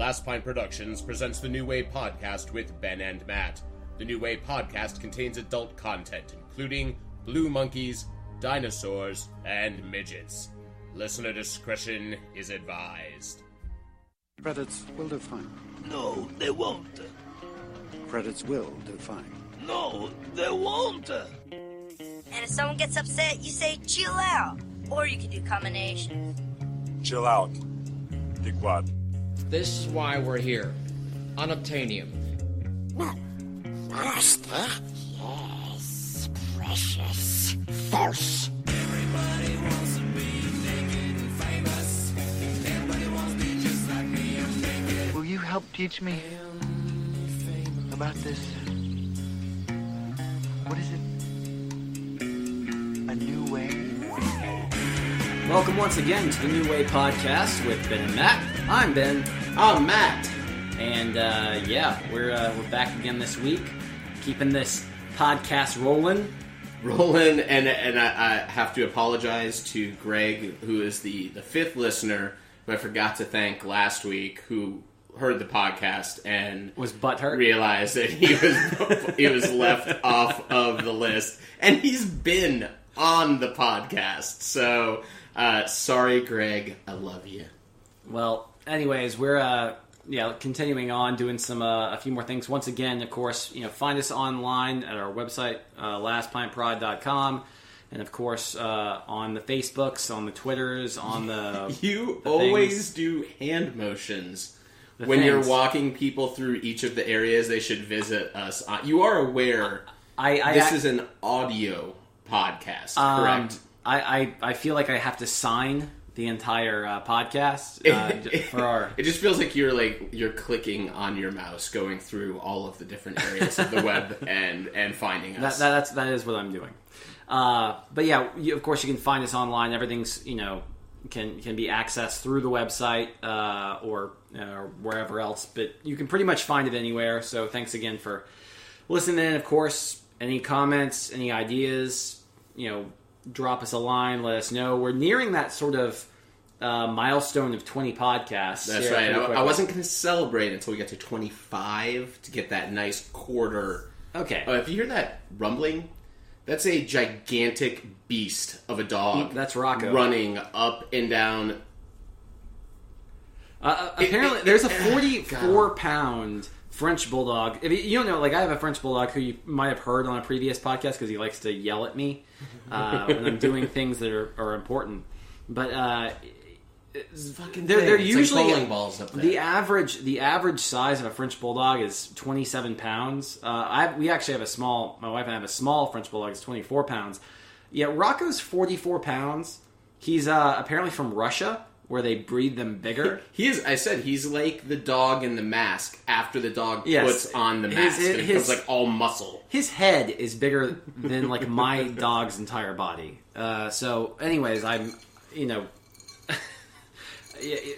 Last Pint Productions presents the New Way Podcast with Ben and Matt. The New Way Podcast contains adult content, including blue monkeys, dinosaurs, and midgets. Listener discretion is advised. Credits will do fine. No, they won't. Credits will do fine. No, they won't. And if someone gets upset, you say, chill out. Or you can do combinations. Chill out. Dickwad. This is why we're here. Unobtainium. Master? Yes, precious. False. Everybody wants to be naked and famous. Everybody wants to be just like me. I'm naked. Will you help teach me about this? What is it? A new way? Welcome once again to the New Way Podcast with Ben and Matt. I'm Ben. I'm Matt. And we're back again this week, keeping this podcast rolling. And I have to apologize to Greg, who is the fifth listener who I forgot to thank last week, who heard the podcast and was butthurt, realized that he was left off of the list, and he's been on the podcast. So sorry, Greg. I love you. Well, anyways, we're continuing on doing some a few more things. Once again, of course, find us online at our website, lastpintprod.com, and of course on the Facebooks, on the Twitters, on the you always do hand motions when you're walking people through each of the areas they should visit us. You are aware this is an audio podcast, correct? I feel like I have to sign the entire podcast for our. It just feels like you're clicking on your mouse, going through all of the different areas of the web and finding us. That is what I'm doing. But yeah, of course you can find us online. Everything's can be accessed through the website or wherever else. But you can pretty much find it anywhere. So thanks again for listening. Of course, any comments, any ideas, drop us a line, let us know. We're nearing that sort of milestone of 20 podcasts. That's right. I wasn't going to celebrate until we get to 25 to get that nice quarter. Okay. If you hear that rumbling, that's a gigantic beast of a dog. That's Rocco. Running up and down. Apparently, there's a 44-pound French Bulldog. If you don't know, I have a French Bulldog who you might have heard on a previous podcast because he likes to yell at me when I'm doing things that are important. But they're usually like bowling balls up there. The average size of a French Bulldog is 27 pounds. We actually have my wife and I have a small French Bulldog. It's 24 pounds. Yeah, Rocco's 44 pounds. He's apparently from Russia, where they breed them bigger. He's like the dog in The Mask after the dog puts on the mask and it becomes all muscle. His head is bigger than my dog's entire body. So anyways, I'm,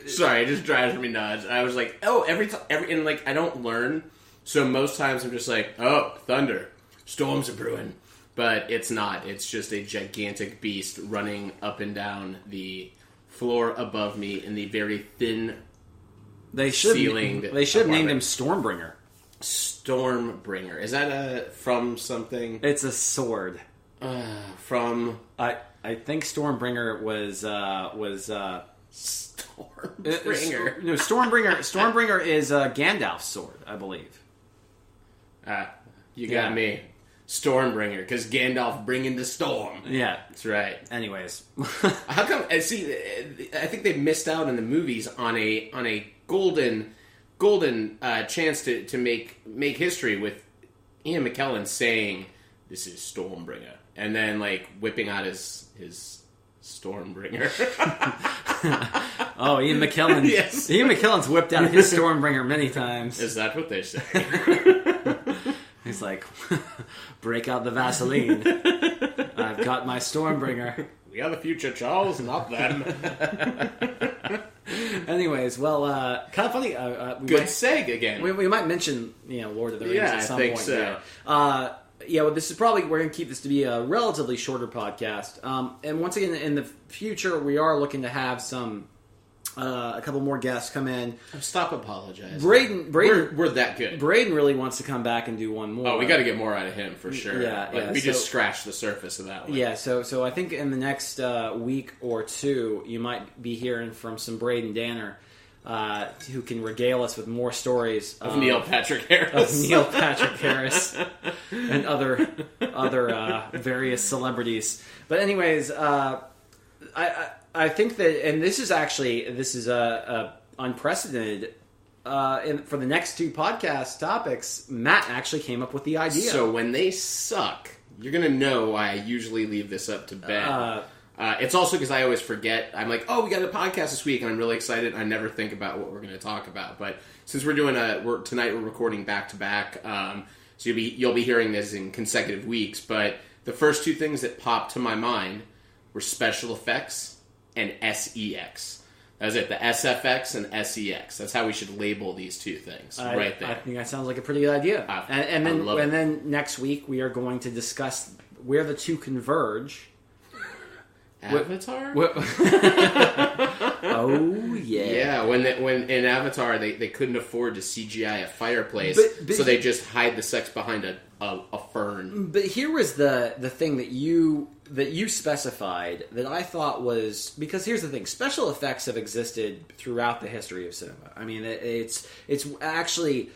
Sorry, it just drives me nuts. I was like, and I don't learn, so most times I'm just like, oh, thunder, storms are brewing. But it's not. It's just a gigantic beast running up and down the floor above me in the very thin ceiling. They should have named him Stormbringer. Stormbringer. Is that from something? It's a sword. From I think Stormbringer was Stormbringer. No, Stormbringer is Gandalf's sword, I believe. You got me. Stormbringer, because Gandalf bringing the storm. Yeah. That's right. Anyways. How come, I think they missed out in the movies on a golden chance to make history with Ian McKellen saying, this is Stormbringer, and then whipping out his Stormbringer. Oh, Ian McKellen. Yes. Ian McKellen's whipped out his Stormbringer many times. Is that what they say? He's like, break out the Vaseline. I've got my Stormbringer. We are the future, Charles, not them. Anyways, well, kind of funny. Good seg again. We might mention, Lord of the Rings at some point. I think so. Well, this is probably, we're going to keep this to be a relatively shorter podcast. And once again, in the future, we are looking to have some A couple more guests come in. Stop apologizing. Braden, we're that good. Braden really wants to come back and do one more. Oh, we got to get more out of him for sure. Yeah, we just scratched the surface of that one. Yeah, so I think in the next week or two, you might be hearing from some Braden Danner, who can regale us with more stories of Neil Patrick Harris, and other various celebrities. But anyways, I think that, and this is unprecedented. For the next two podcast topics, Matt actually came up with the idea. So when they suck, you're gonna know why I usually leave this up to Ben. It's also because I always forget. I'm like, oh, we got a podcast this week, and I'm really excited. I never think about what we're going to talk about. But since we're doing tonight, we're recording back to back, so you'll be hearing this in consecutive weeks. But the first two things that popped to my mind were special effects and SEX. That was it, the SFX and SEX. That's how we should label these two things, right there. I think that sounds like a pretty good idea. And then next week we are going to discuss where the two converge. Avatar? Oh yeah. Yeah, when in Avatar they couldn't afford to CGI a fireplace, so they just hide the sex behind a fern. But here was the thing that you specified that I thought was, because here's the thing: special effects have existed throughout the history of cinema. I mean, it's actually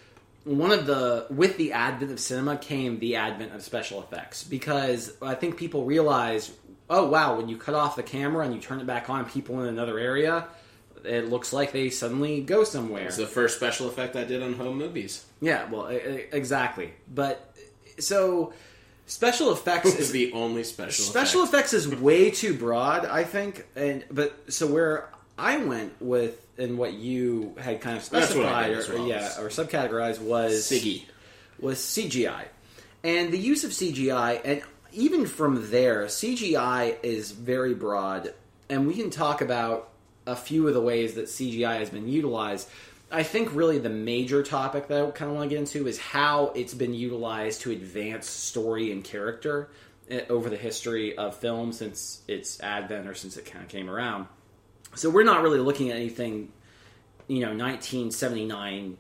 with the advent of cinema came the advent of special effects, because I think people realize, oh wow, when you cut off the camera and you turn it back on, people in another area, it looks like they suddenly go somewhere. It's the first special effect I did on home movies. Yeah, well, exactly. But so special effects is the only special effects is way too broad, I think. So where I went with, and what you had kind of specified or subcategorized was CGI, and the use of CGI. And even from there, CGI is very broad, and we can talk about a few of the ways that CGI has been utilized. I think really the major topic that I kind of want to get into is how it's been utilized to advance story and character over the history of film since its advent, or since it kind of came around. So we're not really looking at anything, 1979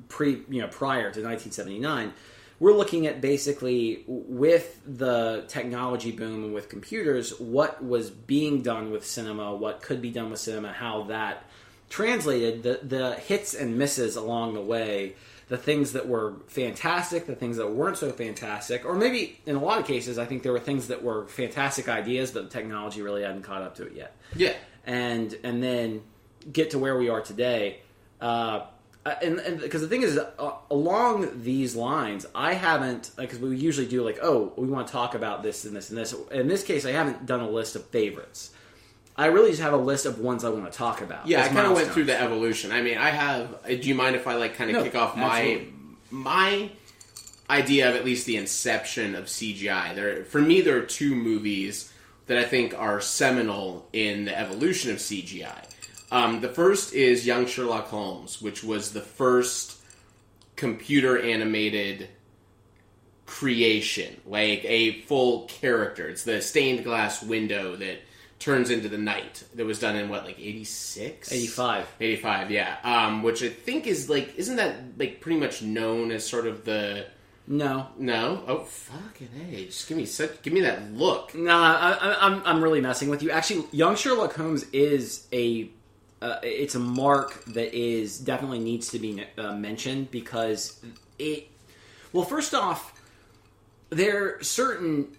prior to 1979. We're looking at basically, with the technology boom and with computers, what was being done with cinema, what could be done with cinema, how that translated, the hits and misses along the way, the things that were fantastic, the things that weren't so fantastic, or maybe in a lot of cases, I think there were things that were fantastic ideas, but the technology really hadn't caught up to it yet. Yeah. And then get to where we are today. And because the thing is, along these lines, I haven't, because we usually do we want to talk about this and this and this. In this case, I haven't done a list of favorites. I really just have a list of ones I want to talk about. Yeah, I kind of went through the evolution. I mean, I have. Do you mind if I kick off my idea of at least the inception of CGI? For me, there are two movies that I think are seminal in the evolution of CGI. The first is Young Sherlock Holmes, which was the first computer-animated creation, like a full character. It's the stained glass window that turns into the night, that was done in, 86? 85. 85, yeah. Which I think is, isn't that, pretty much known as sort of the... No. No? Oh, fucking A. Just give me that look. Nah, I'm really messing with you. Actually, Young Sherlock Holmes is it's a mark that definitely needs to be mentioned, because first off, there are certain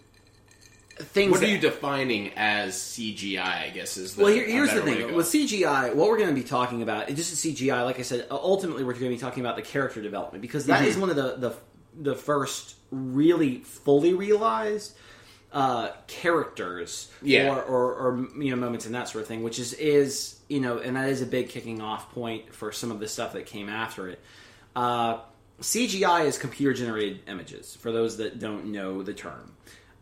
things. What are you defining as CGI, I guess, is the... Well, here's the thing. With CGI, what we're going to be talking about, just CGI, like I said, ultimately we're going to be talking about the character development, because that is one of the first really fully realized characters, or moments and that sort of thing, which is and that is a big kicking off point for some of the stuff that came after it. CGI is computer generated images, for those that don't know the term.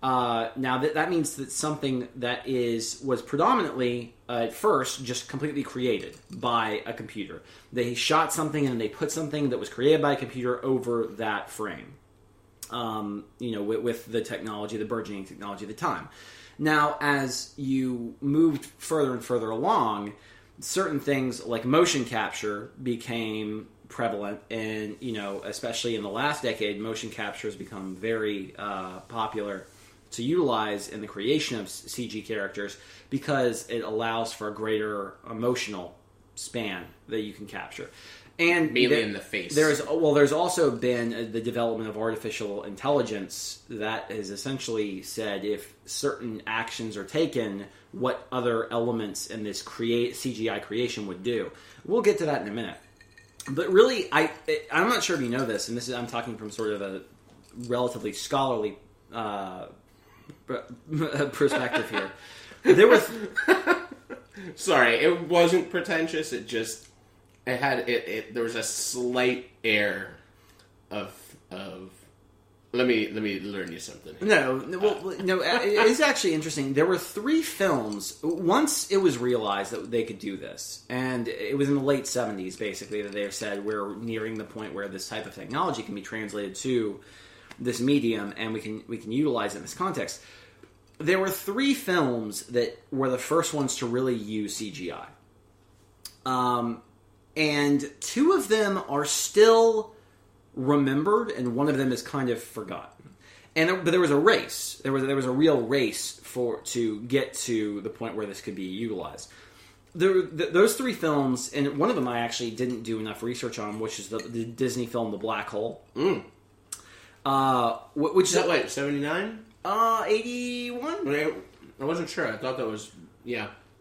Now that means that something that was predominantly at first just completely created by a computer. They shot something and they put something that was created by a computer over that frame. With the technology, the burgeoning technology at the time. Now, as you moved further and further along, certain things like motion capture became prevalent, and especially in the last decade, motion capture has become very popular to utilize in the creation of CG characters because it allows for a greater emotional span that you can capture. And mainly in the face. There's also been the development of artificial intelligence that has essentially said if certain actions are taken, what other elements in this CGI creation would do. We'll get to that in a minute. But really, I'm not sure if you know this, and I'm talking from sort of a relatively scholarly perspective here. There were sorry, it wasn't pretentious. It had there was a slight air of let me learn you something. No, it's actually interesting. There were 3 films. Once it was realized that they could do this, and it was in the late 70s, basically, that they said we're nearing the point where this type of technology can be translated to this medium, and we can utilize it in this context. There were 3 films that were the first ones to really use CGI. And 2 of them are still remembered, and one of them is kind of forgotten. But there was a race. There was a real race to get to the point where this could be utilized. Those 3 films, and one of them I actually didn't do enough research on, which is the Disney film The Black Hole. Mm. Which is that like 79? 81? I wasn't sure. I thought that was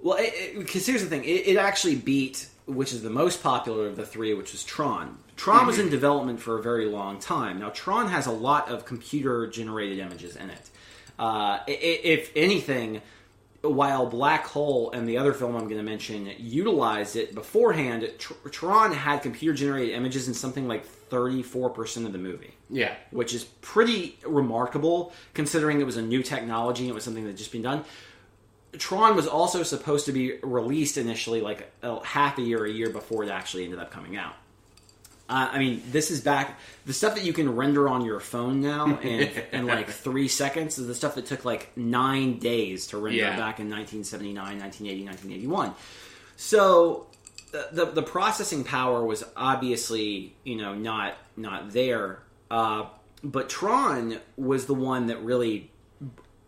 Well, because here's the thing: it actually beat, which is the most popular of the 3, which was Tron. Tron was in development for a very long time. Now, Tron has a lot of computer-generated images in it. If anything, while Black Hole and the other film I'm going to mention utilized it beforehand, Tron had computer-generated images in something like 34% of the movie. Yeah. Which is pretty remarkable, considering it was a new technology and it was something that had just been done. Tron was also supposed to be released initially like half a year before it actually ended up coming out. This is back... The stuff that you can render on your phone now in like 3 seconds is the stuff that took like 9 days to render back in 1979, 1980, 1981. So the processing power was obviously, not there. But Tron was the one that really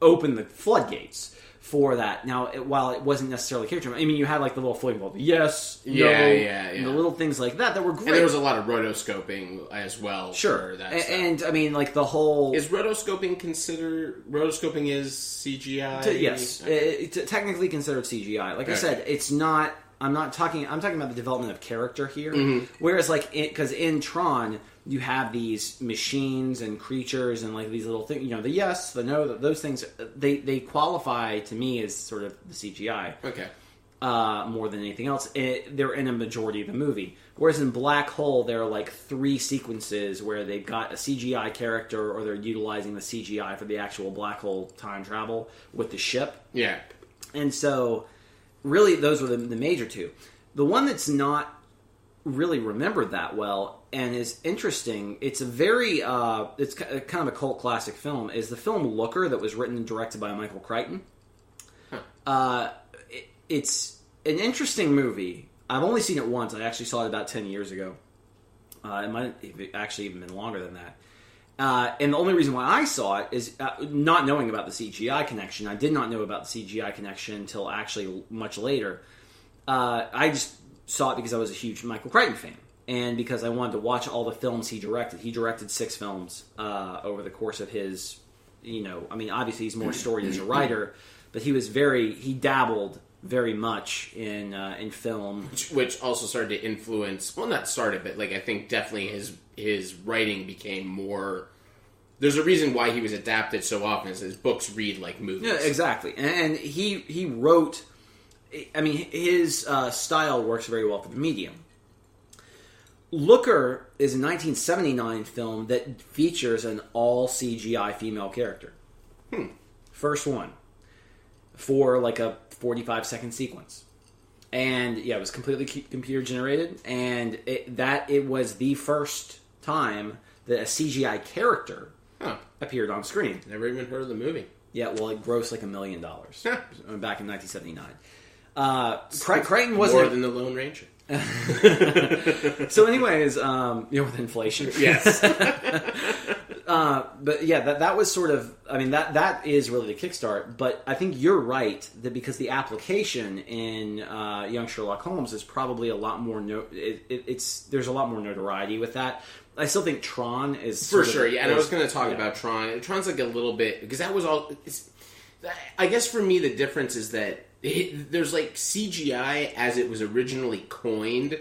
opened the floodgates for that. Now, while it wasn't necessarily character, you had like the little floating ball, yes, no, and the little things like that were great. And there was a lot of rotoscoping as well. Sure, for that and like the whole is rotoscoping is CGI? Yes, it's technically considered CGI. Like I said, it's not. I'm talking about the development of character here. Mm-hmm. Whereas, because in Tron, you have these machines and creatures and like these little things. The yes, the no, those things. They qualify to me as sort of the CGI. Okay. More than anything else, they're in a majority of the movie. Whereas in Black Hole, there are like 3 sequences where they've got a CGI character, or they're utilizing the CGI for the actual black hole time travel with the ship. Yeah. And so, really, those were the major 2. The one that's not really remembered that well and is interesting, it's a very it's kind of a cult classic film, is the film Looker, that was written and directed by Michael Crichton. It's an interesting movie. I've only seen it once. I actually saw it about 10 years ago. It might have actually even been longer than that. And the only reason why I saw it is not knowing about the CGI connection. I did not know about the CGI connection until actually much later. I just saw it because I was a huge Michael Crichton fan, and because I wanted to watch all the films he directed. He directed 6 films over the course of his, obviously he's more storied as a writer, but he dabbled very much in film, which also started to influence. Well, not started, but I think definitely his writing became more. There's a reason why he was adapted so often, is his books read like movies. Yeah, exactly, and he wrote. His style works very well for the medium. Looker is a 1979 film that features an all CGI female character. First one. For like a 45-second sequence. And it was completely computer generated, and it was the first time that a CGI character appeared on screen. Never even heard of the movie. Yeah, well, it grossed like $1 million back in 1979. Crichton wasn't more than the Lone Ranger. So, anyways, with inflation, yes. But yeah, that was sort of. I mean, that is really the kickstart. But I think you're right that because the application in Young Sherlock Holmes is probably a lot more. There's a lot more notoriety with that. I still think Tron is for sure. Yeah, and I was going to talk about Tron. Tron's like a little bit because that was all. I guess for me, the difference is that there's like CGI as it was originally coined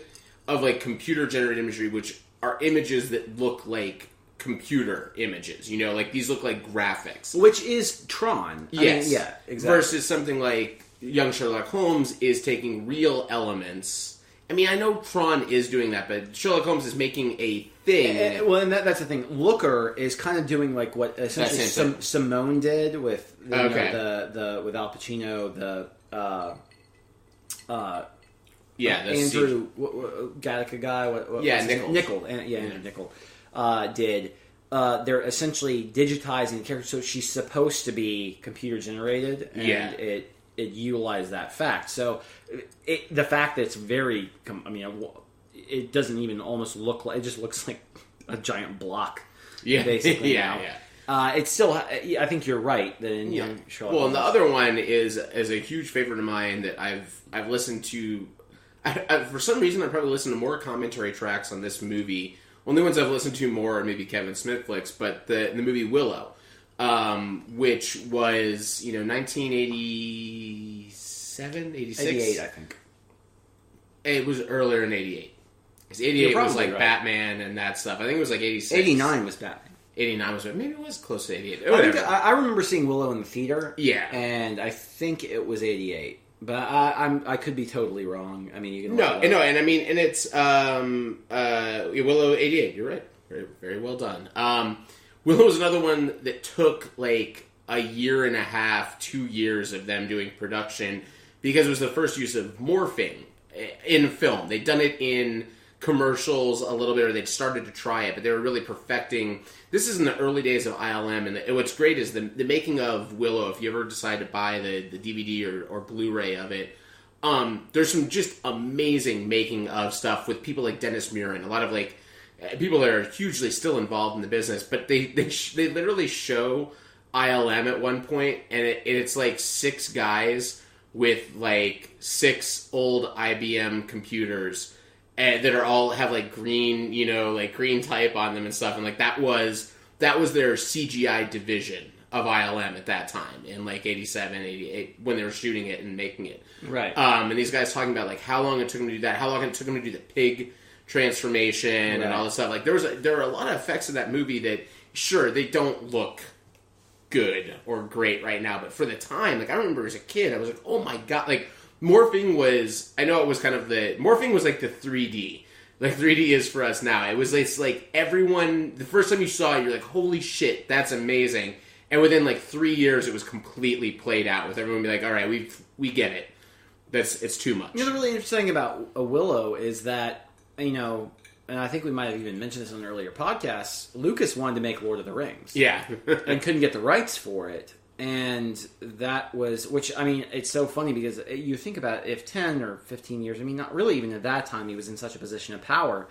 of like computer generated imagery, which are images that look like computer images. Like these look like graphics, which is Tron. Yes, I mean, yeah, exactly. Versus something like Young Sherlock Holmes is taking real elements. I mean, I know Tron is doing that, but Sherlock Holmes is making a thing. Well, and that's the thing. Looker is kind of doing like what essentially Simone did with the with Al Pacino, the Andrew Gattaca guy. Nichols. Andrew Nichols did. They're essentially digitizing the character, so she's supposed to be computer generated, and it utilized that fact. So the fact that it's very, it doesn't even almost look like, it just looks like a giant block. Yeah, basically. yeah. It's still, I think you're right that in Young Sherlock Holmes. And the other one is a huge favorite of mine that I've listened to. For some reason, I probably listened to more commentary tracks on this movie. Only ones I've listened to more are maybe Kevin Smith flicks, but the movie Willow. Which was, 1987, 86? 88, I think. It was earlier in 88. Because 88 was like right. Batman and that stuff. I think it was like 86. 89 was Batman. 89 was maybe it was close to 88. I remember seeing Willow in the theater. Yeah. And I think it was 88. But I could be totally wrong. I mean, you can and I mean, and it's Willow 88. You're right. Very, very well done. Willow was another one that took like a year and a half, 2 years of them doing production because it was the first use of morphing in film. They'd done it in commercials a little bit, or they'd started to try it, but they were really perfecting. This is in the early days of ILM, and what's great is the making of Willow. If you ever decide to buy the DVD or Blu-ray of it, there's some just amazing making of stuff with people like Dennis Muren, a lot of like people that are hugely still involved in the business, but they literally show ILM at one point, and it's like 6 guys with like 6 old IBM computers that are all have like green, like green type on them and stuff, and like that was their CGI division of ILM at that time in like 87, 88 when they were shooting it and making it. Right. And these guys talking about like how long it took them to do that, how long it took them to do the pig transformation and all this stuff. Like there are a lot of effects in that movie that sure they don't look good or great right now, but for the time, like I remember as a kid, I was like, oh my god, like morphing was, I know it was kind of morphing was like the 3D. Like 3D is for us now. It's like everyone, the first time you saw it, you're like, holy shit, that's amazing. And within like 3 years, it was completely played out with everyone being like, all right, we get it. It's too much. The really interesting thing about a Willow is that, and I think we might have even mentioned this on an earlier podcast, Lucas wanted to make Lord of the Rings. Yeah. And couldn't get the rights for it. And that was, which, I mean, it's so funny because you think about it, if 10 or 15 years, I mean, not really even at that time, he was in such a position of power,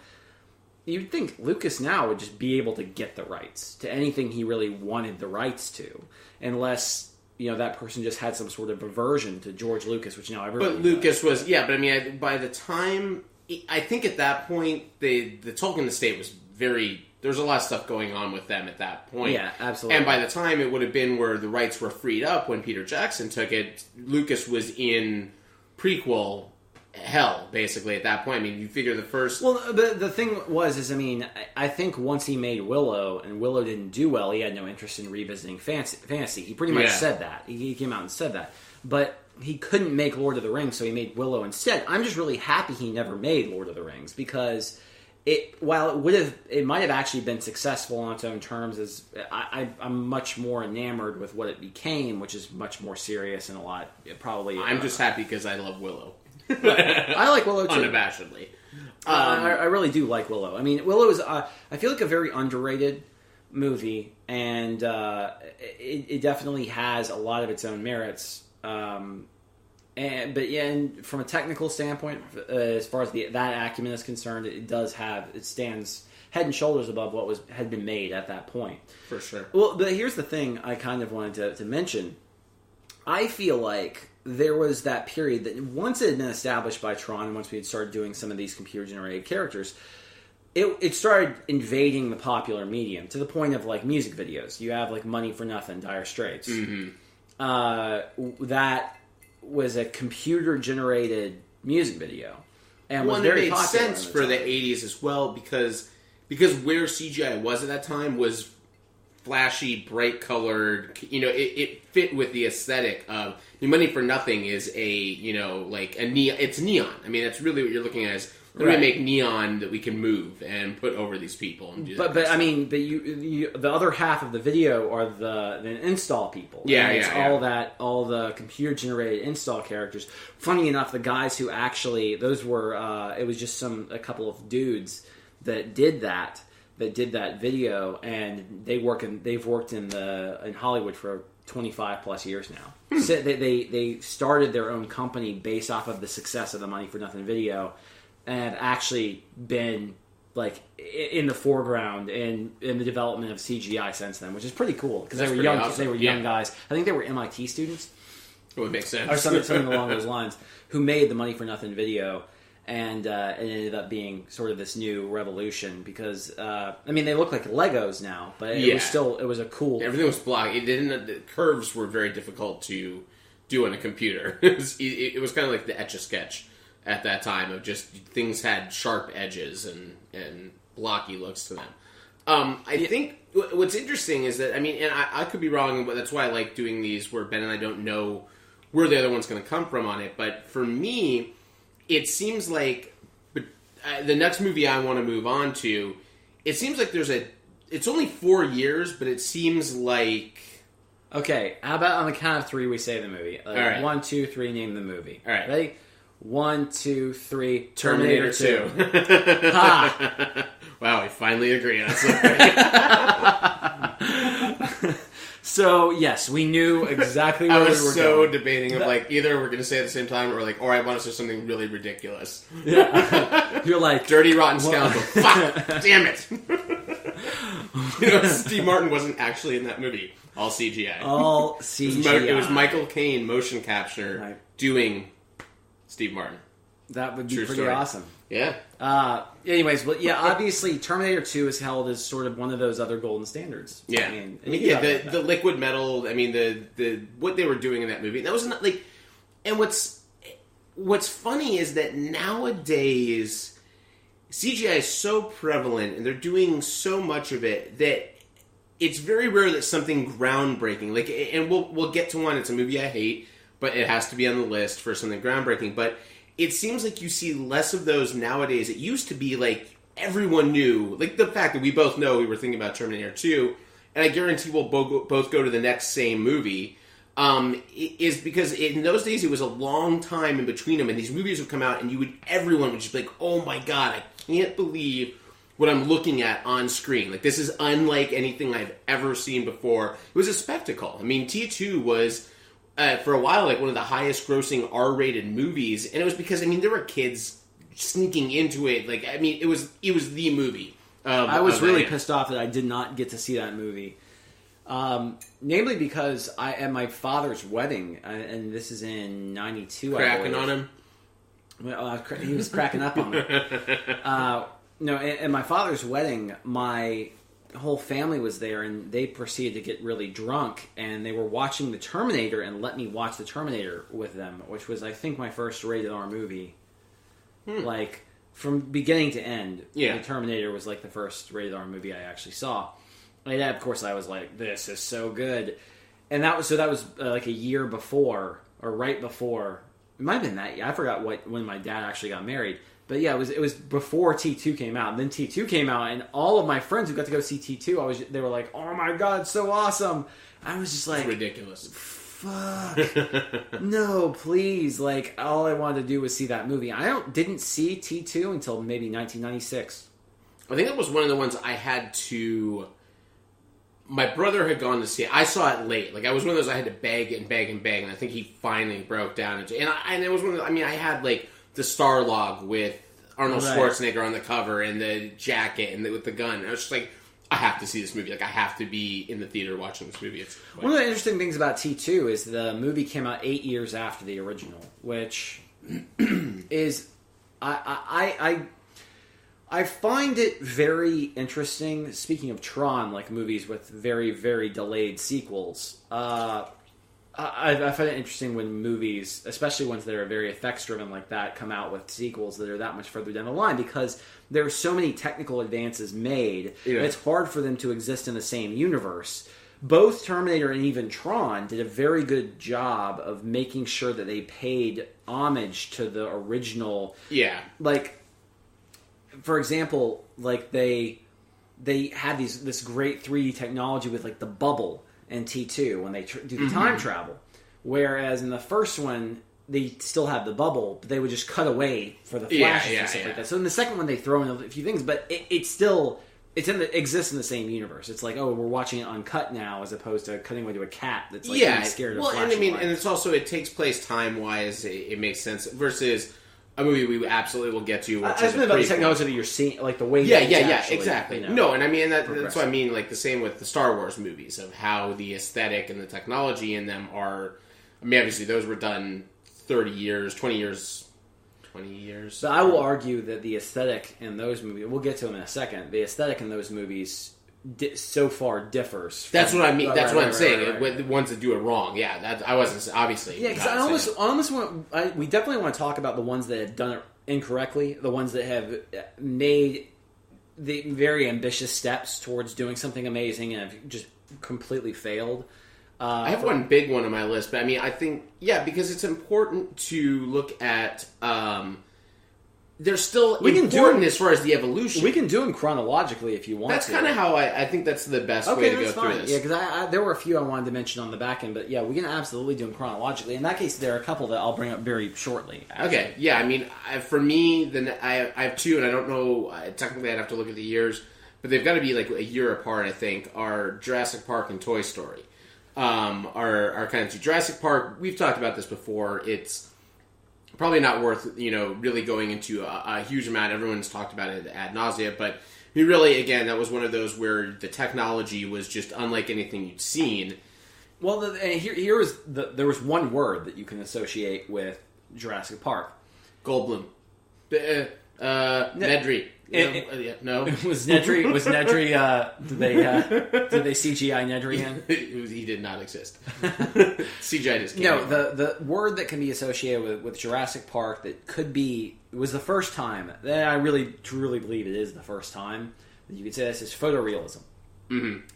you'd think Lucas now would just be able to get the rights to anything he really wanted the rights to, unless, that person just had some sort of aversion to George Lucas, which now everybody But Lucas was, but I mean, by the time, I think at that point, the Tolkien estate was there's a lot of stuff going on with them at that point. Yeah, absolutely. And by the time it would have been where the rights were freed up when Peter Jackson took it, Lucas was in prequel hell, basically, at that point. I mean, you figure the first... Well, the thing was, I think once he made Willow, and Willow didn't do well, he had no interest in revisiting fantasy. He pretty much said that. He came out and said that. But he couldn't make Lord of the Rings, so he made Willow instead. I'm just really happy he never made Lord of the Rings, because... While it might have actually been successful on its own terms, as I'm much more enamored with what it became, which is much more serious and a lot probably. I'm just happy because I love Willow. I like Willow too, unabashedly. I really do like Willow. I mean, Willow is I feel like a very underrated movie, and it definitely has a lot of its own merits. And And from a technical standpoint, as far as that acumen is concerned, it stands head and shoulders above what had been made at that point. For sure. Well, but here's the thing I kind of wanted to mention. I feel like there was that period that once it had been established by Tron, and once we had started doing some of these computer-generated characters, it started invading the popular medium to the point of like music videos. You have like Money for Nothing, Dire Straits. Mm-hmm. That was a computer-generated music video, and was it very made popular sense for the 80s as well because where CGI was at that time was flashy, bright colored. It fit with the aesthetic of Money for Nothing is it's neon. I mean, that's really what you're looking at. Is we're going to make neon that we can move and put over these people. And do that but I mean, the other half of the video are the install people. Yeah, and it's all the computer generated install characters. Funny enough, the guys who actually those were it was just a couple of dudes that did that video, and they've worked in Hollywood for 25 plus years now. So they started their own company based off of the success of the Money for Nothing video, and actually been like in the foreground in the development of CGI since then, which is pretty cool because they were young. Awesome. They were young guys. I think they were MIT students. It would make sense. Or something along those lines, who made the Money for Nothing video. And it ended up being sort of this new revolution because they look like Legos now, but it was a cool. Everything was blocky. The curves were very difficult to do on a computer. It was kind of like the Etch-a-Sketch at that time of just things had sharp edges and blocky looks to them. I think what's interesting is that and I could be wrong, but that's why I like doing these where Ben and I don't know where the other one's going to come from on it. But for me, it seems like the next movie I want to move on to, it seems like it's only 4 years, but it seems like... Okay, how about on the count of 3 we say the movie? All right. 1, 2, 3, name the movie. All right. Ready? 1, 2, 3, Terminator 2. Ha! Wow, we finally agree on something. So, yes, we knew exactly where we were going. I was so debating of either we're going to say it at the same time or or I want to say something really ridiculous. Yeah. You're like... Dirty Rotten Scoundrel. Fuck! Damn it! Steve Martin wasn't actually in that movie. All CGI. All CGI. It was Michael Caine motion capture doing Steve Martin. That would be True pretty story. awesome. Yeah. Anyways, but yeah, obviously Terminator 2 is held as sort of one of those other golden standards. Yeah. The liquid metal, the what they were doing in that movie. That was not and what's funny is that nowadays CGI is so prevalent and they're doing so much of it that it's very rare that something groundbreaking, and we'll get to one, it's a movie I hate, but it has to be on the list for something groundbreaking, but it seems like you see less of those nowadays. It used to be everyone knew, the fact that we both know we were thinking about Terminator 2, and I guarantee we'll both go to the next same movie, is because in those days it was a long time in between them, and these movies would come out, and everyone would just be like, oh my god, I can't believe what I'm looking at on screen. This is unlike anything I've ever seen before. It was a spectacle. T2 was... for a while, one of the highest grossing R-rated movies, and it was because there were kids sneaking into it. It was the movie. I was really pissed off that I did not get to see that movie, namely because at my father's wedding, and this is in '92. Cracking on him. Well, he was cracking up on me. No, at my father's wedding, my whole family was there, and they proceeded to get really drunk, and they were watching the Terminator and let me watch the Terminator with them, which was, I think, my first rated R movie. From beginning to end, the Terminator was the first rated R movie I actually saw. And of course I was like, this is so good. And that was a year before, or right before, it might have been that year, I forgot when my dad actually got married. But yeah, it was before T2 came out. And then T2 came out, and all of my friends who got to go see T2, they were like, "Oh my god, it's so awesome!" I was just like, it's ridiculous. Fuck, no, please! All I wanted to do was see that movie. I didn't see T2 until maybe 1996. I think that was one of the ones I had to my brother had gone to see it. I saw it late. Like, I was one of those I had to beg and beg and beg, and I think he finally broke down. And it was one of the, I mean, I had, like, the star log with Arnold Schwarzenegger on the cover and the jacket and with the gun. I was just like, I have to see this movie. Like, I have to be in the theater watching this movie. One of the interesting things about T2 is the movie came out 8 years after the original, which is... I find it very interesting, speaking of Tron, like movies with very, very delayed sequels. I find it interesting when movies, especially ones that are very effects-driven like that, come out with sequels that are that much further down the line, because there are so many technical advances made, it's hard for them to exist in the same universe. Both Terminator and even Tron did a very good job of making sure that they paid homage to the original. Yeah. Like... For example, like they had this great 3D technology with like the bubble in T2 when they do the time travel, whereas in the first one they still have the bubble, but they would just cut away for the flashes and stuff like that. So in the second one they throw in a few things, but it exists in the same universe. It's like, oh, we're watching it uncut now, as opposed to cutting away to a cat that's like being scared of flashing. And I mean, lights. and it's also, it takes place time wise. It makes sense versus a movie we absolutely will get to. I was about the technology that you're seeing, like the way. Exactly. You know, no, and I mean that's what I mean. Like the same with the Star Wars movies, of how the aesthetic and the technology in them are. I mean, obviously those were done 30 years, 20 years. But I will argue that the aesthetic in those movies, we'll get to them in a second, the aesthetic in those movies so far differs. That's what I mean. That's what I'm saying. With the ones that do it wrong. Yeah, that I wasn't obviously. Yeah, because I almost want. We definitely want to talk about the ones that have done it incorrectly, the ones that have made the very ambitious steps towards doing something amazing and have just completely failed. I have one big one on my list, but I mean, I think because it's important to look at. They're still important as far as the evolution. We can do them chronologically if you want. That's kind of how I think that's the best way to go through this. Yeah, because there were a few I wanted to mention on the back end, but yeah, we can absolutely do them chronologically. In that case, there are a couple that I'll bring up very shortly. Actually. Okay, yeah, I mean, for me, then I have two, and I don't know, technically I'd have to look at the years, but they've got to be like a year apart, I think, are Jurassic Park and Toy Story. Are kind of two. Jurassic Park, we've talked about this before, it's probably not worth, really going into a huge amount. Everyone's talked about it ad nauseum, but really, again, that was one of those where the technology was just unlike anything you'd seen. Well, there was one word that you can associate with Jurassic Park. Goldblum. Nedry. No. Was Nedry? Did they CGI Nedry in? He did not exist. CGI just came. No, the word that can be associated with Jurassic Park that was the first time that I really truly believe it is the first time that you could say this is photorealism. Mm-hmm.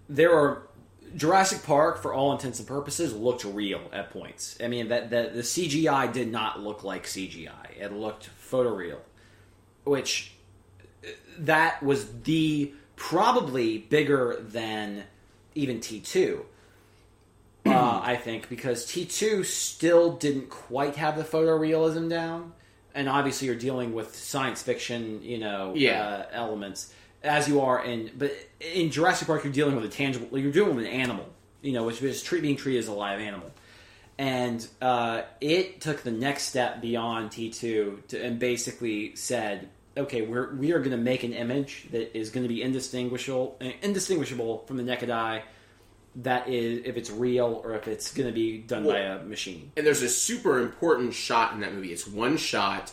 There are Jurassic Park, for all intents and purposes, looked real at points. I mean that the CGI did not look like CGI; it looked photoreal, which. That was probably bigger than even T2, I think, because T2 still didn't quite have the photorealism down, and obviously you're dealing with science fiction, elements, as you are but in Jurassic Park you're dealing with you're dealing with an animal, which is being treated as a live animal. And it took the next step beyond T2 and basically said, okay, we are going to make an image that is going to be indistinguishable from the naked eye. That is, if it's real or if it's going to be done by a machine. And there's a super important shot in that movie. It's one shot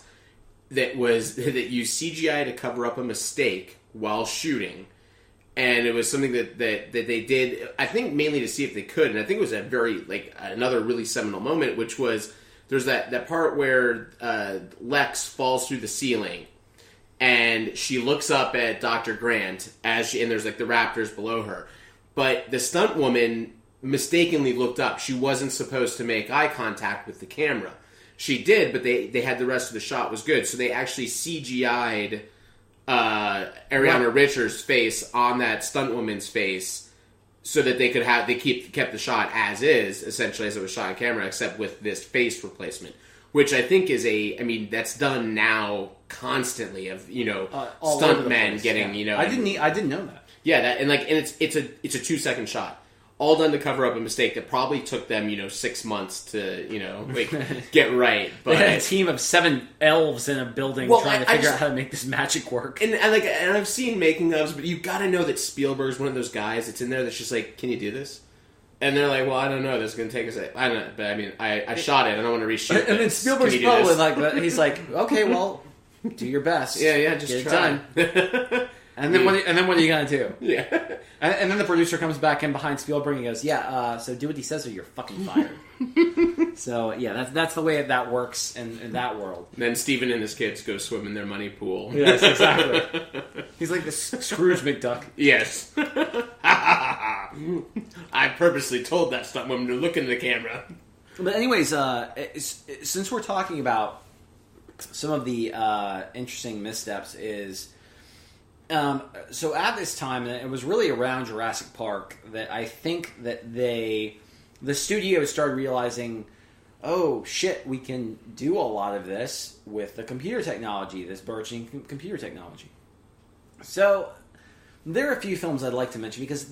that used CGI to cover up a mistake while shooting, and it was something that they did, I think, mainly to see if they could. And I think it was a very another really seminal moment, which was there's that part where Lex falls through the ceiling. And she looks up at Dr. Grant and there's the raptors below her. But the stunt woman mistakenly looked up. She wasn't supposed to make eye contact with the camera. She did, but they had the rest of the shot was good. So they actually CGI'd Ariana Richards' face on that stunt woman's face so that they kept the shot as is, essentially as it was shot on camera, except with this face replacement. Which I think is that's done now constantly of, stuntmen getting, I didn't know that. Yeah, and it's a 2-second shot, all done to cover up a mistake that probably took them 6 months to get right. But they had a team of 7 elves in a building trying to figure out how to make this magic work. And I've seen making ofs, but you got to know that Spielberg's one of those guys that's in there that's just like, can you do this? And they're like, well, I don't know. This is going to take us. I don't know, but I mean, I shot it. I don't want to reshoot. And then Spielberg's probably like, he's like, okay, well, do your best. Yeah, just get try. it done. And then what are you gonna do? Yeah. And then the producer comes back in behind Spielberg and goes, "Yeah, so do what he says, or you're fucking fired." So yeah, that's the way that works in that world. And then Steven and his kids go swim in their money pool. Yes, exactly. He's like the Scrooge McDuck. Yes. I purposely told that stuntwoman to look in the camera. But anyways, since we're talking about some of the interesting missteps, is. So at this time, and it was really around Jurassic Park, that I think that the studio started realizing, oh shit, we can do a lot of this with the computer technology, this burgeoning computer technology. So there are a few films I'd like to mention, because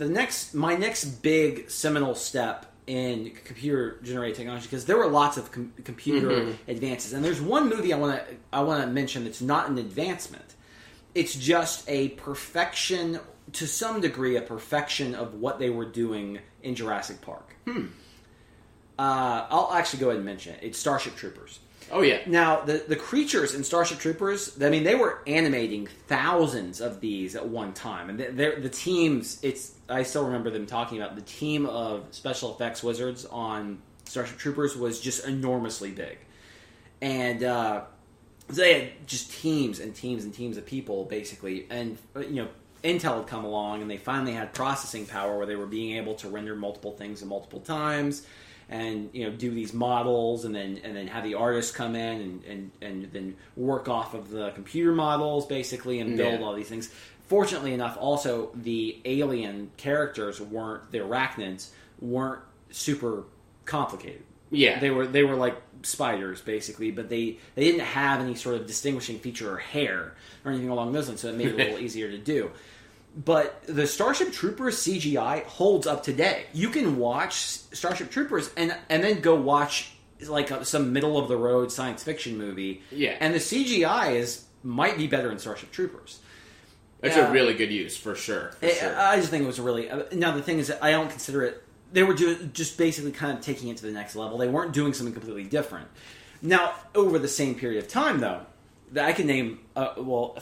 my next big seminal step in computer generated technology, because there were lots of computer advances, and there's one movie I want to mention that's not an advancement. It's just a perfection, to some degree, a perfection of what they were doing in Jurassic Park. I'll actually go ahead and mention it. It's Starship Troopers. Oh, yeah. Now, the creatures in Starship Troopers, I mean, they were animating thousands of these at one time. And the teams, I still remember them talking about the team of special effects wizards on Starship Troopers was just enormously big. And, so they had just teams and teams and teams of people, basically. And, Intel had come along, and they finally had processing power where they were being able to render multiple things at multiple times and, do these models and then have the artists come in and then work off of the computer models, basically, and build all these things. Fortunately enough, also, the alien characters the arachnids, weren't super complicated. Yeah. They were like spiders, basically, but they didn't have any sort of distinguishing feature or hair or anything along those lines, so it made it a little easier to do. But the Starship Troopers CGI holds up today. You can watch Starship Troopers and then go watch some middle of the road science fiction movie. Yeah. And the CGI might be better in Starship Troopers. It's a really good use, for sure. I just think it was really... Now, the thing is, I don't consider it... They were just basically kind of taking it to the next level. They weren't doing something completely different. Now, over the same period of time, though, that I can name...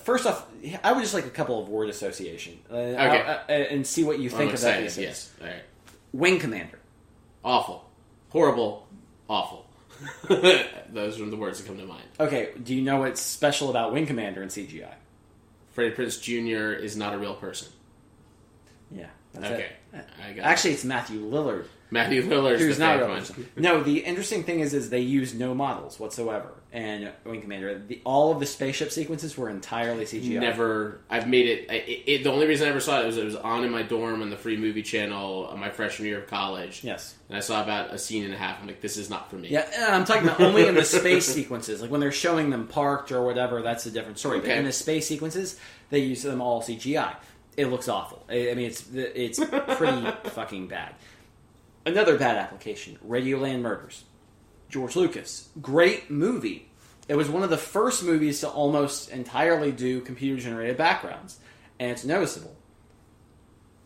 first off, I would just like a couple of word association. Okay. And see what you think of that. Yes. All right. Wing Commander. Awful. Horrible. Awful. Those are the words that come to mind. Okay, do you know what's special about Wing Commander in CGI? Freddie Prinze Jr. is not a real person. Yeah. That's okay. Actually, it's Matthew Lillard. Matthew Lillard, who's the not fake a one. No, the interesting thing is they use no models whatsoever. And Wing Commander, all of the spaceship sequences were entirely CGI. Never. I've made it. The only reason I ever saw it was on in my dorm on the free movie channel on my freshman year of college. Yes. And I saw about a scene and a half. I'm like, this is not for me. Yeah, I'm talking about only in the space sequences. Like when they're showing them parked or whatever, that's a different story. Okay. But in the space sequences, they use them all CGI. It looks awful. I mean, it's pretty fucking bad. Another bad application, Radioland Murders. George Lucas. Great movie. It was one of the first movies to almost entirely do computer-generated backgrounds. And it's noticeable.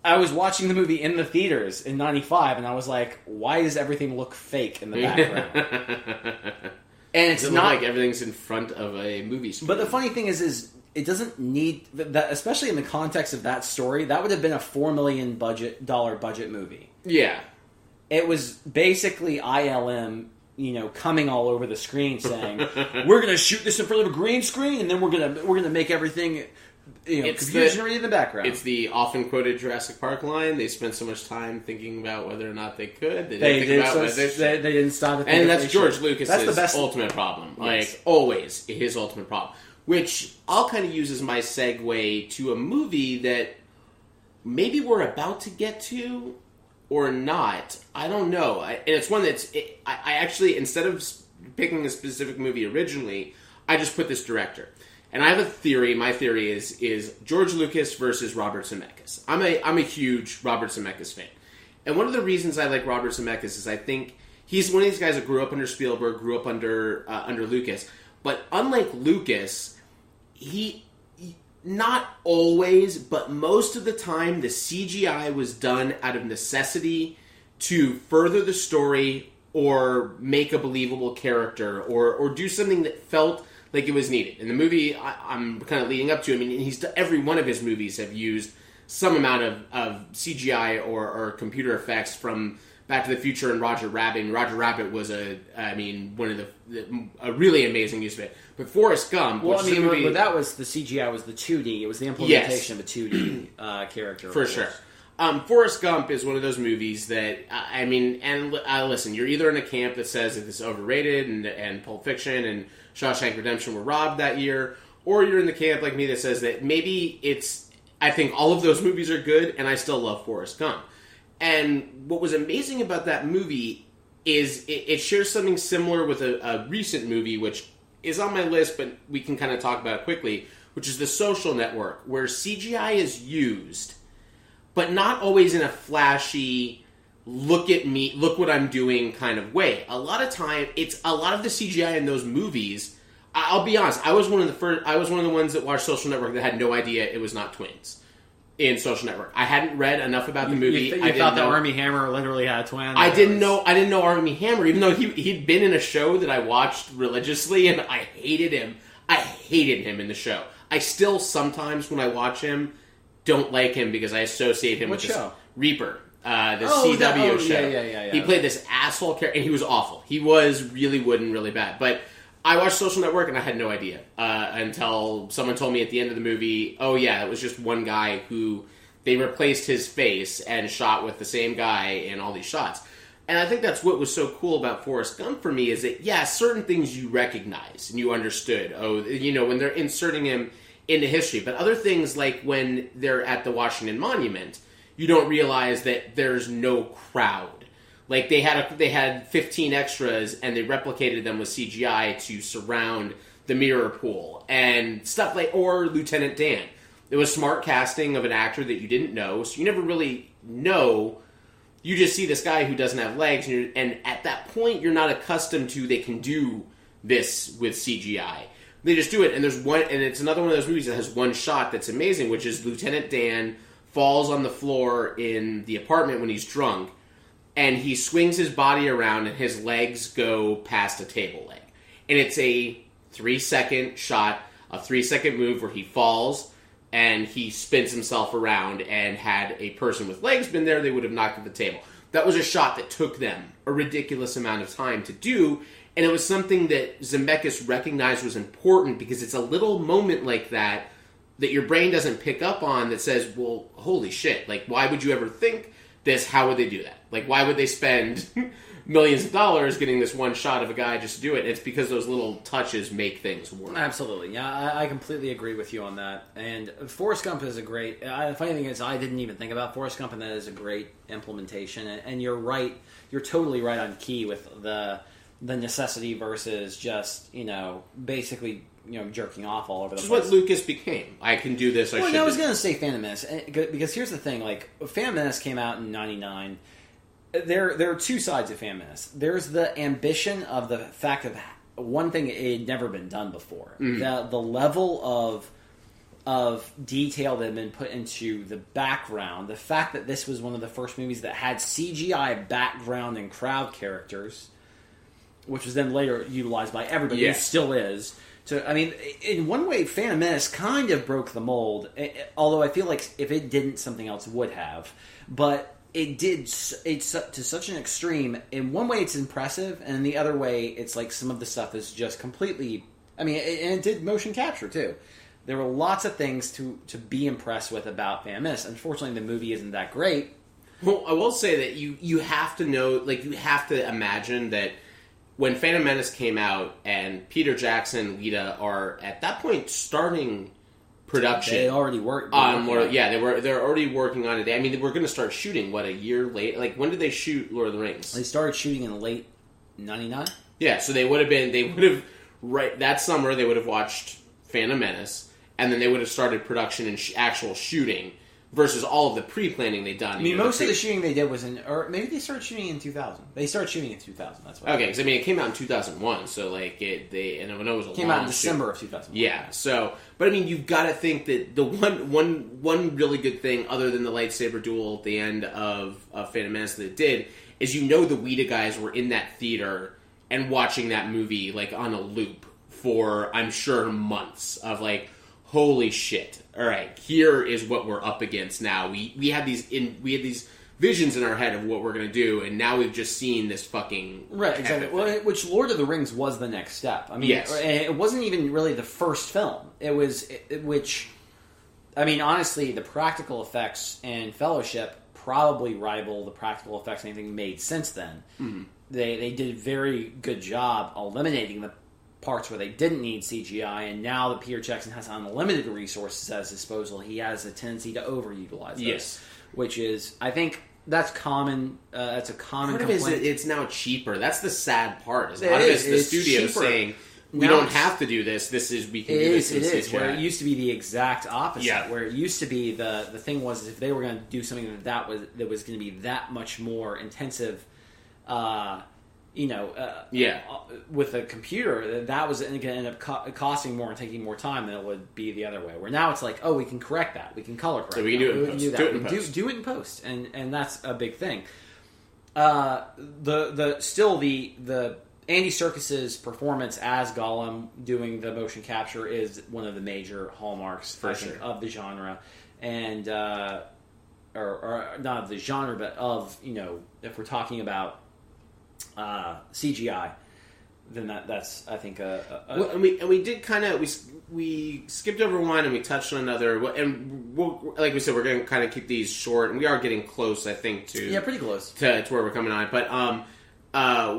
I was watching the movie in the theaters in 95, and I was like, why does everything look fake in the background? And it's not like everything's in front of a movie screen. But the funny thing is it doesn't need that, especially in the context of that story. That would have been a $4 million budget movie. Yeah, it was basically ILM, coming all over the screen saying, "We're going to shoot this in front of a green screen, and then we're gonna make everything." Computer generated in the background. It's the often quoted Jurassic Park line. They spent so much time thinking about whether or not they could. They didn't stop to think. And that's George Lucas's ultimate problem. Like, always, his ultimate problem. Which I'll kind of use as my segue to a movie that maybe we're about to get to or not. I don't know. And it's one that's... I actually, instead of picking a specific movie originally, I just put this director. And I have a theory. My theory is George Lucas versus Robert Zemeckis. I'm a huge Robert Zemeckis fan. And one of the reasons I like Robert Zemeckis is I think he's one of these guys that grew up under Spielberg, grew up under Lucas. But unlike Lucas, he not always, but most of the time, the CGI was done out of necessity to further the story or make a believable character or do something that felt like it was needed. In the movie I'm kind of leading up to, I mean, every one of his movies have used some amount of CGI or computer effects from Back to the Future and Roger Rabbit. And Roger Rabbit was a really amazing use of it. But Forrest Gump, well, which is a movie, but that was the CGI was the 2D. It was the implementation of a 2D character. For sure. Forrest Gump is one of those movies that, listen, you're either in a camp that says that it's overrated and Pulp Fiction and Shawshank Redemption were robbed that year, or you're in the camp like me that says that maybe I think all of those movies are good and I still love Forrest Gump. And what was amazing about that movie is it shares something similar with a recent movie, which is on my list, but we can kind of talk about it quickly, which is The Social Network, where CGI is used, but not always in a flashy, look at me, look what I'm doing kind of way. A lot of the CGI in those movies, I'll be honest, I was one of the ones that watched Social Network that had no idea it was not twins in Social Network. I hadn't read enough about the movie. You thought that Armie Hammer literally had twins? I didn't know Armie Hammer, even though he'd been in a show that I watched religiously, and I hated him. I hated him in the show. I still sometimes, when I watch him, don't like him because I associate him with show? Reaper, the CW show. Yeah. He played this asshole character, and he was awful. He was really wooden, really bad. But I watched Social Network, and I had no idea until someone told me at the end of the movie, oh yeah, it was just one guy who they replaced his face and shot with the same guy in all these shots. And I think that's what was so cool about Forrest Gump for me is that, yeah, certain things you recognize and you understood. Oh, when they're inserting him into history. But other things, like when they're at the Washington Monument, you don't realize that there's no crowd. Like they had 15 extras and they replicated them with CGI to surround the mirror pool and stuff or Lieutenant Dan. It was smart casting of an actor that you didn't know, so you never really know. You just see this guy who doesn't have legs, and at that point you're not accustomed to they can do this with CGI. They just do it, and it's another one of those movies that has one shot that's amazing, which is Lieutenant Dan falls on the floor in the apartment when he's drunk, and he swings his body around, and his legs go past a table leg. And it's a 3-second shot, a 3-second move where he falls, and he spins himself around, and had a person with legs been there, they would have knocked at the table. That was a shot that took them a ridiculous amount of time to do, and it was something that Zemeckis recognized was important, because it's a little moment like that your brain doesn't pick up on that says, well, holy shit, like, why would you ever think this? How would they do that? Like, why would they spend millions of dollars getting this one shot of a guy just to do it? It's because those little touches make things work. Absolutely. Yeah, I completely agree with you on that. And Forrest Gump is a great... The funny thing is, I didn't even think about Forrest Gump, and that is a great implementation. And you're right. You're totally right on key with the necessity versus just, basically... jerking off all over the place. Which is what Lucas became. I can do this, I was going to say Phantom Menace, because here's the thing, like, Phantom Menace came out in 99. There are two sides of Phantom Menace. There's the ambition of the fact of one thing it had never been done before. Mm. The level of detail that had been put into the background, the fact that this was one of the first movies that had CGI background and crowd characters, which was then later utilized by everybody, yes. It still is. So, I mean, in one way, Phantom Menace kind of broke the mold, although I feel like if it didn't, something else would have. But it did it's to such an extreme. In one way, it's impressive, and in the other way, it's like some of the stuff is just completely... I mean, and it did motion capture, too. There were lots of things to be impressed with about Phantom Menace. Unfortunately, the movie isn't that great. Well, I will say that you have to know... Like, you have to imagine that when Phantom Menace came out and Peter Jackson and Lita are at that point starting production, they already worked on more. Yeah, they're already working on it. I mean, they were going to start shooting a year late. Like, when did they shoot Lord of the Rings? They started shooting in late '99. Yeah, so they would have right that summer. They would have watched Phantom Menace, and then they would have started production and actual shooting versus all of the pre-planning they'd done. I mean, most of the shooting they did was or maybe they started shooting in 2000. They started shooting in 2000. That's why. Okay, because I mean, it came out in 2001, so like and I know it was a came out in December of 2001. Yeah, so but I mean, you've got to think that the one really good thing, other than the lightsaber duel at the end of Phantom Menace that it did, is the Weta guys were in that theater and watching that movie like on a loop for I'm sure months of like, holy shit. All right, here is what we're up against now. We had these visions in our head of what we're going to do, and now we've just seen this fucking right, exactly. Well, which Lord of the Rings was the next step. I mean, yes. It wasn't even really the first film. It was which, I mean, honestly, the practical effects in Fellowship probably rival the practical effects anything made since then. Mm-hmm. They did a very good job eliminating the parts where they didn't need CGI, and now that Peter Jackson has unlimited resources at his disposal, he has a tendency to overutilize those. Yes. Which is, I think, that's common. That's a common part complaint. of it is it's now cheaper. That's the sad part. Is a lot of it's the studio cheaper. Saying we Now don't have to do this. We can do this. It is. CGI. Where it used to be the exact opposite. Yeah. Where it used to be the thing was if they were going to do something that was going to be that much more intensive. With a computer, that was going to end up costing more and taking more time than it would be the other way. Where now it's like, oh, we can correct that. We can color correct. So we can do it in post. Do that. We can do it in post, and that's a big thing. The Andy Serkis's performance as Gollum doing the motion capture is one of the major hallmarks of the genre, and or not of the genre, but of if we're talking about CGI, then that's I think well, and we did kind of we skipped over one and we touched on another, and like we said, we're going to kind of keep these short, and we are getting close, I think, to pretty close to where we're coming on. But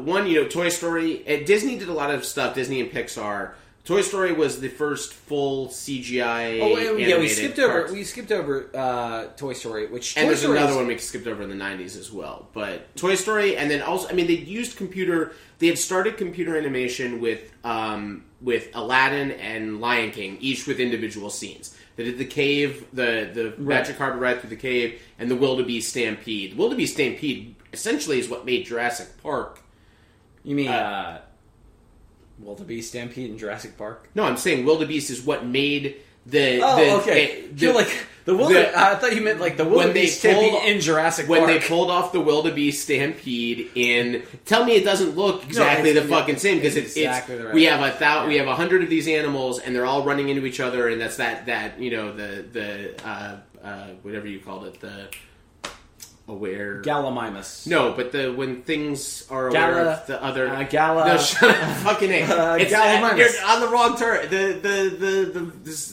one, Toy Story. Disney did a lot of stuff. Disney and Pixar. Toy Story was the first full CGI. We skipped over Toy Story, and there's another one we skipped over in the 90s as well. But Toy Story, and then also, I mean, they used computer. They had started computer animation with Aladdin and Lion King, each with individual scenes. They did the cave, the magic carpet ride through the cave, and the wildebeest stampede. The wildebeest stampede essentially is what made Jurassic Park. You mean? Wildebeest Stampede in Jurassic Park? No, I'm saying wildebeest is what made the... okay. I thought you meant like the wildebeest stampede in Jurassic Park. When they pulled off the wildebeest stampede in... Tell me it doesn't look exactly the fucking same, because exactly we have 100 of these animals, and they're all running into each other, and that's that whatever you called it, the... aware Gallimimus. No, but when things are aware of the other Gala. No, shut up, fucking A. Gallimimus. You're on the wrong turn.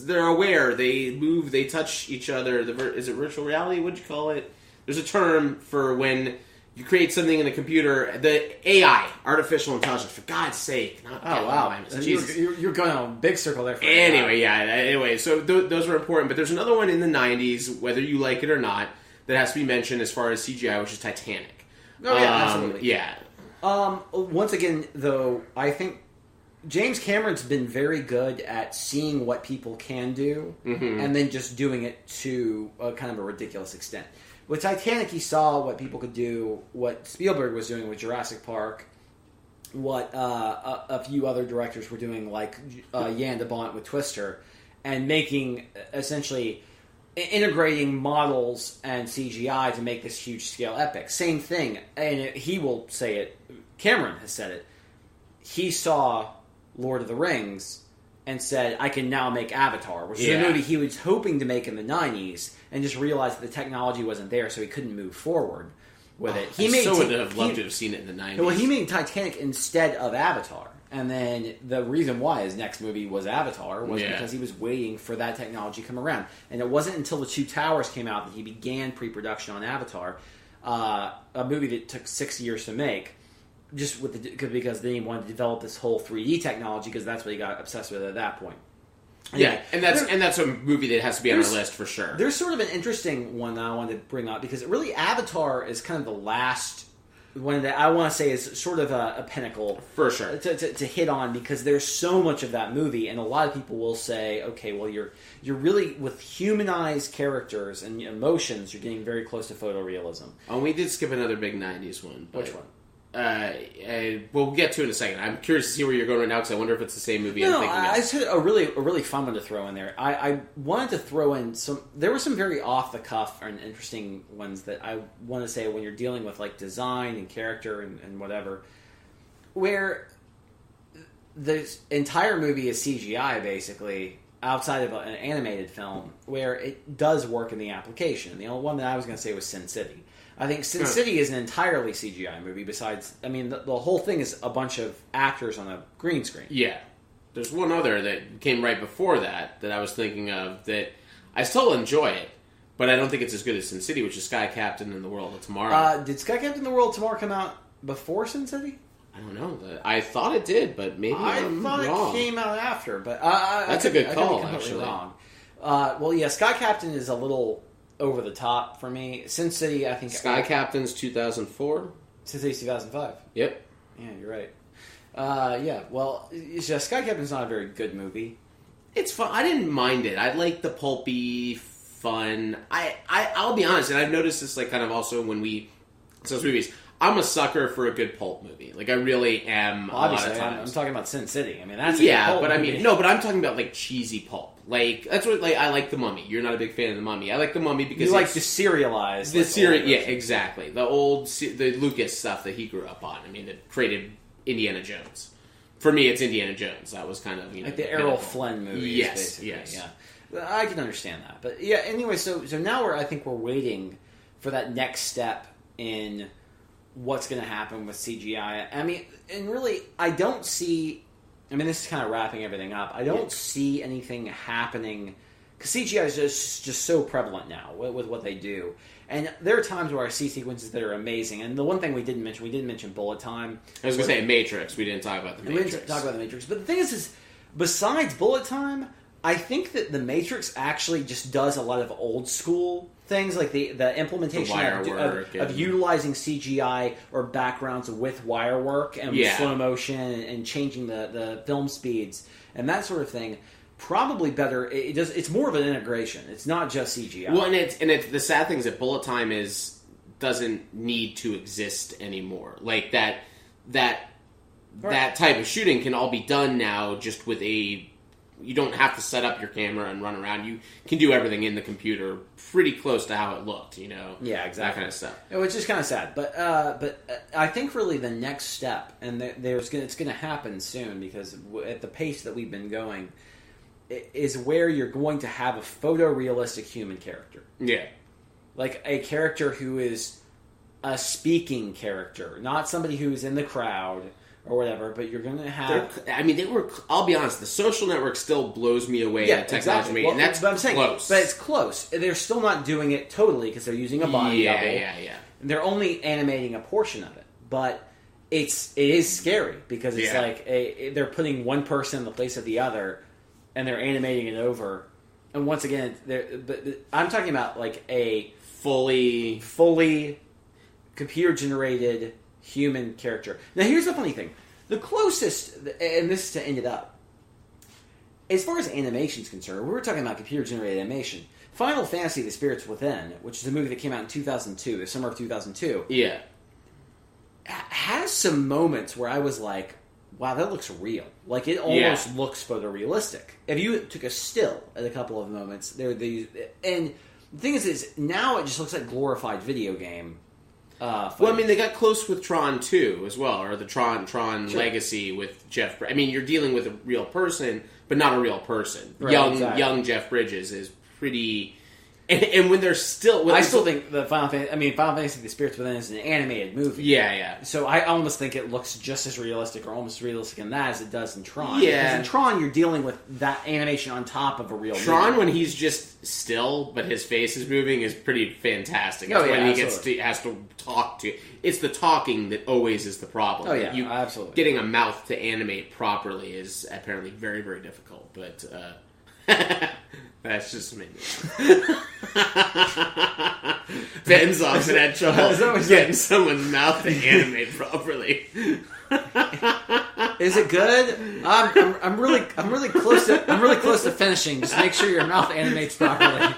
They're aware. They move. They touch each other. Is it virtual reality? What'd you call it? There's a term for when you create something in the computer. The AI, artificial intelligence. For God's sake! Not Gallimimus. Jesus. You're going on a big circle there. Anyway, so those are important. But there's another one in the '90s, whether you like it or not, that has to be mentioned as far as CGI, which is Titanic. Oh, yeah, absolutely. Yeah. Once again, though, I think James Cameron's been very good at seeing what people can do and then just doing it to kind of a ridiculous extent. With Titanic, he saw what people could do, what Spielberg was doing with Jurassic Park, what a few other directors were doing, like Jan de Bont with Twister, and making, essentially... integrating models and CGI to make this huge scale epic. Same thing, and he will say it, Cameron has said it, he saw Lord of the Rings and said, I can now make Avatar, which is a movie he was hoping to make in the 90s, and just realized that the technology wasn't there, so he couldn't move forward with it. I would have loved to have seen it in the 90s. Well, he made Titanic instead of Avatar. And then the reason why his next movie was Avatar was because he was waiting for that technology to come around. And it wasn't until The Two Towers came out that he began pre-production on Avatar, a movie that took 6 years to make, just because then he wanted to develop this whole 3D technology, because that's what he got obsessed with at that point. Yeah, and that's a movie that has to be on our list for sure. There's sort of an interesting one that I wanted to bring up, because really Avatar is kind of the last one that I want to say is sort of a pinnacle For sure. to hit on, because there's so much of that movie, and a lot of people will say, okay, well, you're really, with humanized characters and emotions, you're getting very close to photorealism. Oh, we did skip another big 90s one. But, Which one? We'll get to it in a second. I'm curious to see where you're going right now, because I wonder if it's the same movie I'm thinking of. I said a really fun one to throw in there. I wanted to throw in there were some very off the cuff and interesting ones that I want to say when you're dealing with like design and character and whatever, where the entire movie is CGI basically, outside of an animated film, where it does work in the application. The only one that I was going to say was Sin City. I think Sin City is an entirely CGI movie. Besides, I mean, the whole thing is a bunch of actors on a green screen. Yeah. There's one other that came right before that I was thinking of that I still enjoy it, but I don't think it's as good as Sin City, which is Sky Captain and the World of Tomorrow. Did Sky Captain and the World of Tomorrow come out before Sin City? I don't know. I thought it did, but maybe I'm thought wrong. it came out after, but That's a good call, I could be actually. wrong. Well, yeah, Sky Captain is a little over the top for me. Sin City, I think... Sky Captain's 2004? Sin City's 2005. Yep. Yeah, you're right. Yeah, well, Sky Captain's not a very good movie. It's fun. I didn't mind it. I like the pulpy fun. I'll be honest, and I've noticed this like kind of also when we discuss movies. I'm a sucker for a good pulp movie. Like I really am. Well, obviously, a lot of times. I'm talking about Sin City. I mean, that's a good pulp but movie. I mean, no, but I'm talking about like cheesy pulp. Like that's what like I like The Mummy. You're not a big fan of The Mummy. I like The Mummy because you like to serialize the series. Yeah, exactly. The Lucas stuff that he grew up on. I mean, it created Indiana Jones. For me, it's Indiana Jones. That was kind of like the Errol Flynn movies. Yes, basically. yes. Yeah, I can understand that. But yeah, anyway, so now I think we're waiting for that next step in what's going to happen with CGI. I mean, and really, I don't see... I mean, this is kind of wrapping everything up. I don't see anything happening... Because CGI is just so prevalent now with what they do. And there are times where I see sequences that are amazing. And the one thing we didn't mention bullet time. I was going to say Matrix. We didn't talk about the Matrix. We didn't talk about the Matrix. But the thing is besides bullet time, I think that the Matrix actually just does a lot of old school things, like the implementation of utilizing CGI or backgrounds with wire work and slow motion and changing the film speeds and that sort of thing. Probably better. It's more of an integration. It's not just CGI. Well, and it's the sad thing is that bullet time doesn't need to exist anymore. Like that type of shooting can all be done now just with you don't have to set up your camera and run around. You can do everything in the computer pretty close to how it looked, you know? Yeah, exactly. That kind of stuff. Which is kind of sad. But I think really the next step, and it's going to happen soon, because at the pace that we've been going, is where you're going to have a photorealistic human character. Yeah. Like a character who is a speaking character, not somebody who's in the crowd or whatever, but you're going to have... I'll be honest, the Social Network still blows me away in the technology. Exactly. Well, and that's close. But it's close. They're still not doing it totally because they're using a body double. Yeah. They're only animating a portion of it. But it is scary because it's like they're putting one person in the place of the other and they're animating it over. And once again, I'm talking about like a fully computer-generated human character. Now, here's the funny thing. The closest, and this is to end it up, as far as animation is concerned, we were talking about computer-generated animation. Final Fantasy: The Spirits Within, which is a movie that came out in 2002, the summer of 2002, has some moments where I was like, wow, that looks real. Like, it almost looks photorealistic. If you took a still at a couple of moments, there are these... And the thing is now it just looks like glorified video game. Well, I mean, they got close with Tron 2 as well, or the Tron Legacy with Jeff... I mean, you're dealing with a real person, but not a real person. Right, young Jeff Bridges is pretty... And when they're still... I still think the Final Fantasy: The Spirits Within is an animated movie. Yeah. So I almost think it looks just as realistic, or almost realistic in that as it does in Tron. Yeah. Because in Tron, you're dealing with that animation on top of a real Tron, movie. when he's just still, but his face is moving, is pretty fantastic. When he has to talk to... It's the talking that always is the problem. Oh, yeah, absolutely. Getting a mouth to animate properly is apparently very, very difficult, but... That's just me. Ben's often had trouble getting someone's mouth to animate properly. Is it good? I'm really close to finishing. Just make sure your mouth animates properly,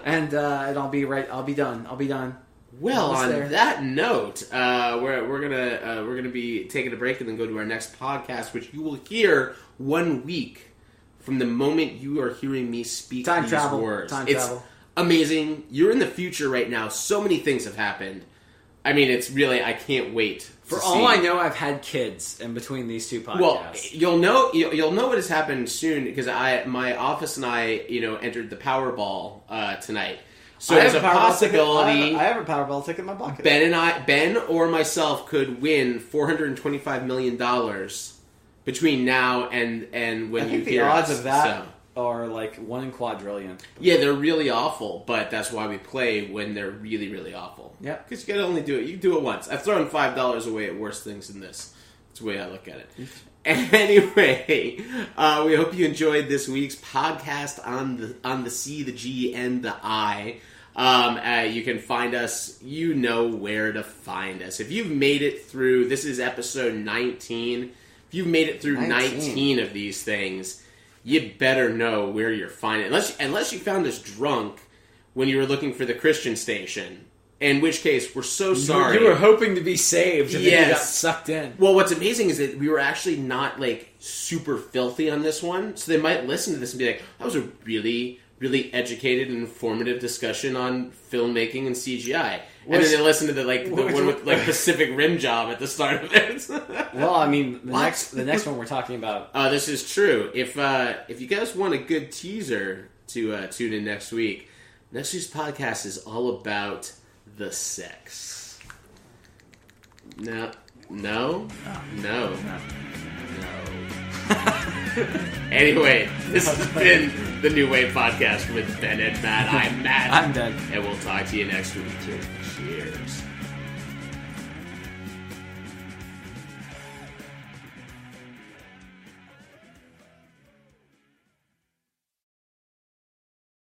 and I'll be right. I'll be done. Well, on that note, we're gonna be taking a break and then go to our next podcast, which you will hear 1 week from the moment you are hearing me speak these words. Time travel. Amazing. You're in the future right now. So many things have happened. I mean, it's really, I can't wait. For all I know, I've had kids in between these two podcasts. Well, you'll know what has happened soon because my office and I, entered the Powerball tonight. So there's a possibility. I have a Powerball ticket in my pocket. Ben or myself could win $425 million between now and when you hear the odds us, of that are like 1 in quadrillion. Yeah, they're really awful, but that's why we play when they're really, really awful. Yeah, because you gotta only do it. You do it once. I've thrown $5 away at worse things than this. That's the way I look at it. Anyway, we hope you enjoyed this week's podcast on the C, the G, and the I. You can find us. You know where to find us. If you've made it through, this is episode 19. If you've made it through 19 of these things, you better know where you're finding it. Unless you found us drunk when you were looking for the Christian station. In which case, we're so sorry. You were hoping to be saved, and then you got sucked in. Well, what's amazing is that we were actually not, super filthy on this one. So they might listen to this and be like, that was a really, really educated and informative discussion on filmmaking and CGI. And then they listen to the one with Pacific Rim Job at the start of it. Well, I mean, the next one we're talking about. This is true. If you guys want a good teaser to tune in next week, next week's podcast is all about the sex. No. Anyway, this has been the New Wave Podcast with Ben and Matt. I'm Matt. I'm Ben. And we'll talk to you next week. Cheers.